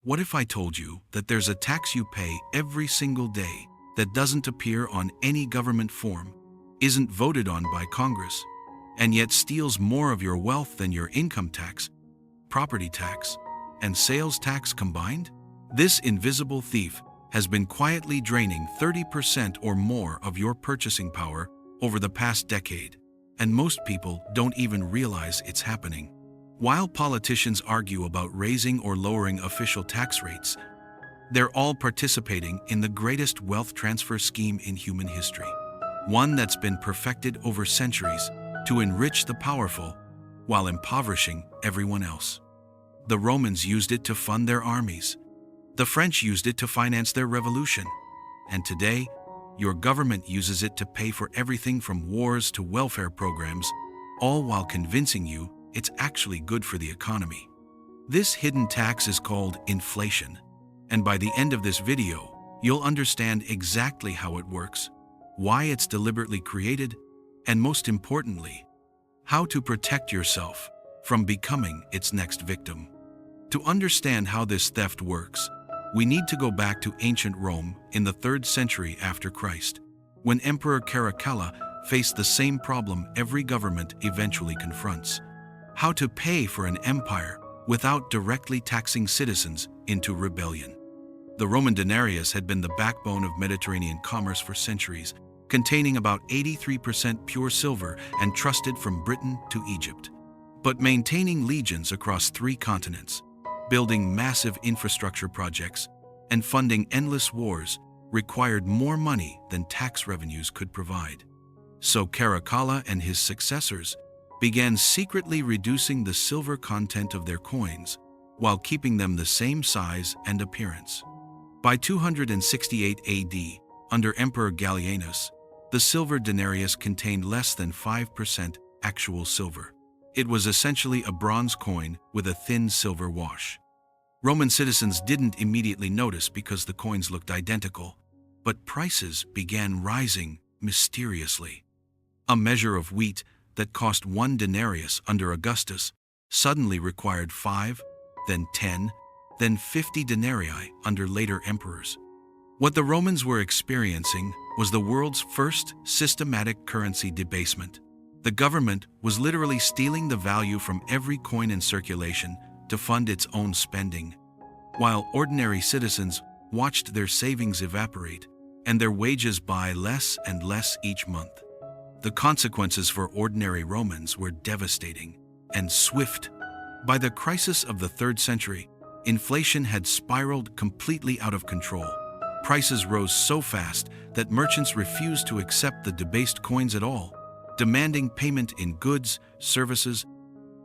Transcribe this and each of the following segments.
What if I told you that there's a tax you pay every single day that doesn't appear on any government form, isn't voted on by Congress, and yet steals more of your wealth than your income tax, property tax, and sales tax combined? This invisible thief has been quietly draining 30% or more of your purchasing power over the past decade, and most people don't even realize it's happening. While politicians argue about raising or lowering official tax rates, they're all participating in the greatest wealth transfer scheme in human history, one that's been perfected over centuries to enrich the powerful while impoverishing everyone else. The Romans used it to fund their armies. The French used it to finance their revolution. And today, your government uses it to pay for everything from wars to welfare programs, all while convincing you it's actually good for the economy. This hidden tax is called inflation. And by the end of this video, you'll understand exactly how it works, why it's deliberately created, and most importantly, how to protect yourself from becoming its next victim. To understand how this theft works, we need to go back to ancient Rome in the 3rd century after Christ, when Emperor Caracalla faced the same problem every government eventually confronts: how to pay for an empire without directly taxing citizens into rebellion. The Roman denarius had been the backbone of Mediterranean commerce for centuries, containing about 83% pure silver and trusted from Britain to Egypt. But maintaining legions across 3 continents, building massive infrastructure projects, and funding endless wars required more money than tax revenues could provide. So Caracalla and his successors began secretly reducing the silver content of their coins while keeping them the same size and appearance. By 268 AD, under Emperor Gallienus, the silver denarius contained less than 5% actual silver. It was essentially a bronze coin with a thin silver wash. Roman citizens didn't immediately notice because the coins looked identical, but prices began rising mysteriously. A measure of wheat that cost 1 denarius under Augustus suddenly required 5, then 10, then 50 denarii under later emperors. What the Romans were experiencing was the world's first systematic currency debasement. The government was literally stealing the value from every coin in circulation to fund its own spending, while ordinary citizens watched their savings evaporate and their wages buy less and less each month. The consequences for ordinary Romans were devastating and swift. By the crisis of the 3rd century, inflation had spiraled completely out of control. Prices rose so fast that merchants refused to accept the debased coins at all, demanding payment in goods, services,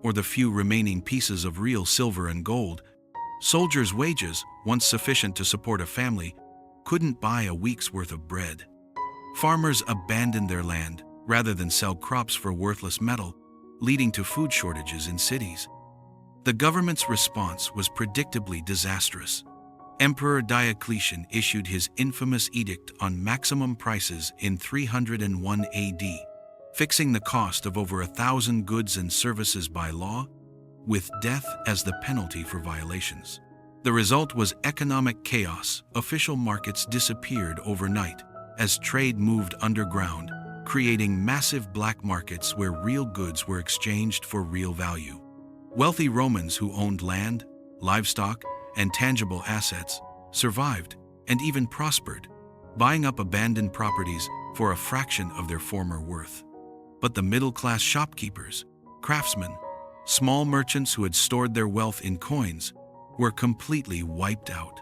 or the few remaining pieces of real silver and gold. Soldiers' wages, once sufficient to support a family, couldn't buy a week's worth of bread. Farmers abandoned their land rather than sell crops for worthless metal, leading to food shortages in cities. The government's response was predictably disastrous. Emperor Diocletian issued his infamous edict on maximum prices in 301 AD, fixing the cost of over 1,000 goods and services by law, with death as the penalty for violations. The result was economic chaos. Official markets disappeared overnight as trade moved underground, creating massive black markets where real goods were exchanged for real value. Wealthy Romans who owned land, livestock, and tangible assets survived and even prospered, buying up abandoned properties for a fraction of their former worth. But the middle-class shopkeepers, craftsmen, small merchants who had stored their wealth in coins were completely wiped out.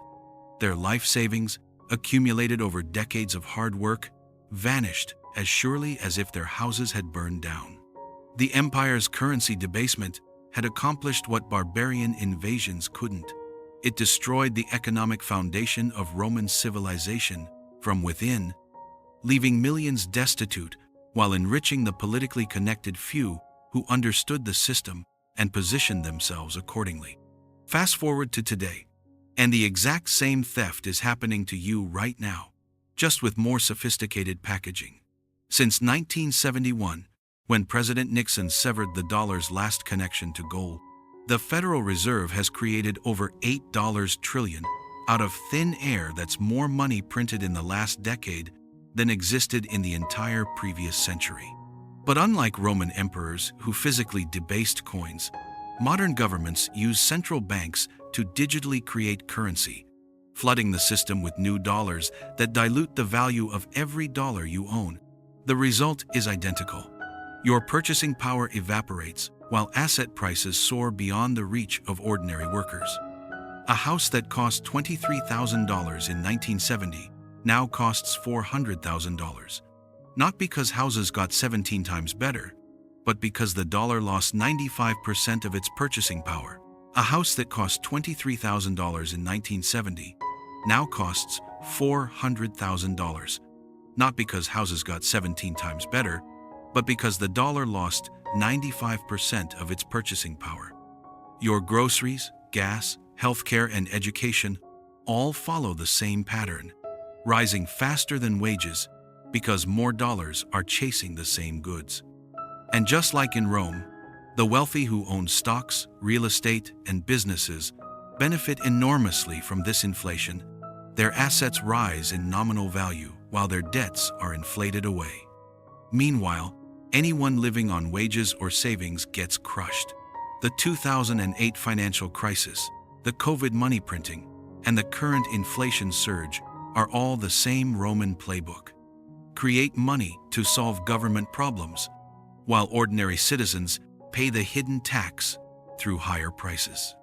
Their life savings, accumulated over decades of hard work, vanished as surely as if their houses had burned down. The empire's currency debasement had accomplished what barbarian invasions couldn't. It destroyed the economic foundation of Roman civilization from within, leaving millions destitute while enriching the politically connected few who understood the system and positioned themselves accordingly. Fast forward to today, and the exact same theft is happening to you right now, just with more sophisticated packaging. Since 1971, when President Nixon severed the dollar's last connection to gold, The Federal Reserve has created over $8 trillion out of thin air. That's more money printed in the last decade than existed in the entire previous century. But unlike Roman emperors who physically debased coins, modern governments use central banks to digitally create currency, flooding the system with new dollars that dilute the value of every dollar you own. The result is identical. Your purchasing power evaporates while asset prices soar beyond the reach of ordinary workers. A house that cost $23,000 in 1970 now costs $400,000. Not because houses got 17 times better, but because the dollar lost 95% of its purchasing power. A house that cost $23,000 in 1970 now costs $400,000. Not because houses got 17 times better, but because the dollar lost 95% of its purchasing power. Your groceries, gas, healthcare, and education all follow the same pattern, rising faster than wages because more dollars are chasing the same goods. And just like in Rome, the wealthy who own stocks, real estate, and businesses benefit enormously from this inflation. Their assets rise in nominal value while their debts are inflated away. Meanwhile, anyone living on wages or savings gets crushed. The 2008 financial crisis, the COVID money printing, and the current inflation surge are all the same Roman playbook. Create money to solve government problems, while ordinary citizens pay the hidden tax through higher prices.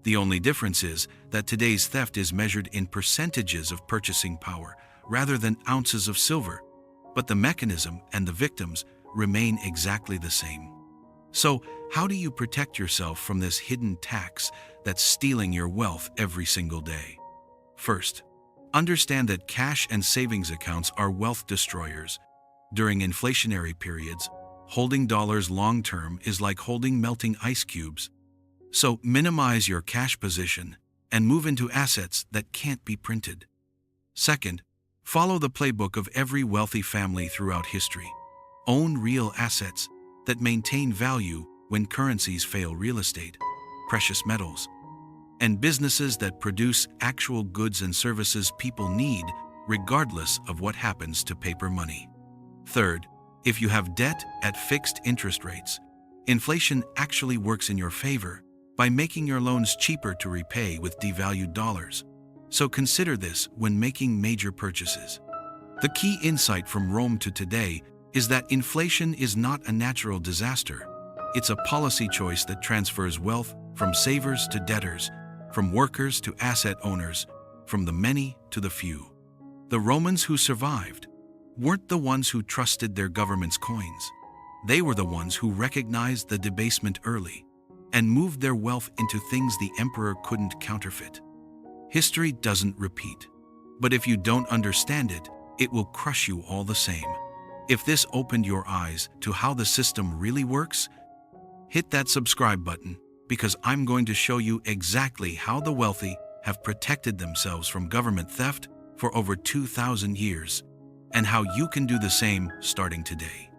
The only difference is that today's theft is measured in percentages of purchasing power rather than ounces of silver, but the mechanism and the victims remain exactly the same. So, how do you protect yourself from this hidden tax that's stealing your wealth every single day? First, understand that cash and savings accounts are wealth destroyers. During inflationary periods, holding dollars long-term is like holding melting ice cubes. So minimize your cash position and move into assets that can't be printed. Second, follow the playbook of every wealthy family throughout history. Own real assets that maintain value when currencies fail: real estate, precious metals, and businesses that produce actual goods and services people need, regardless of what happens to paper money. Third, if you have debt at fixed interest rates, inflation actually works in your favor by making your loans cheaper to repay with devalued dollars. So consider this when making major purchases. The key insight from Rome to today is that inflation is not a natural disaster. It's a policy choice that transfers wealth from savers to debtors, from workers to asset owners, from the many to the few. The Romans who survived weren't the ones who trusted their government's coins. They were the ones who recognized the debasement early and moved their wealth into things the emperor couldn't counterfeit. History doesn't repeat, but if you don't understand it, it will crush you all the same. If this opened your eyes to how the system really works, hit that subscribe button, because I'm going to show you exactly how the wealthy have protected themselves from government theft for over 2,000 years, and how you can do the same starting today.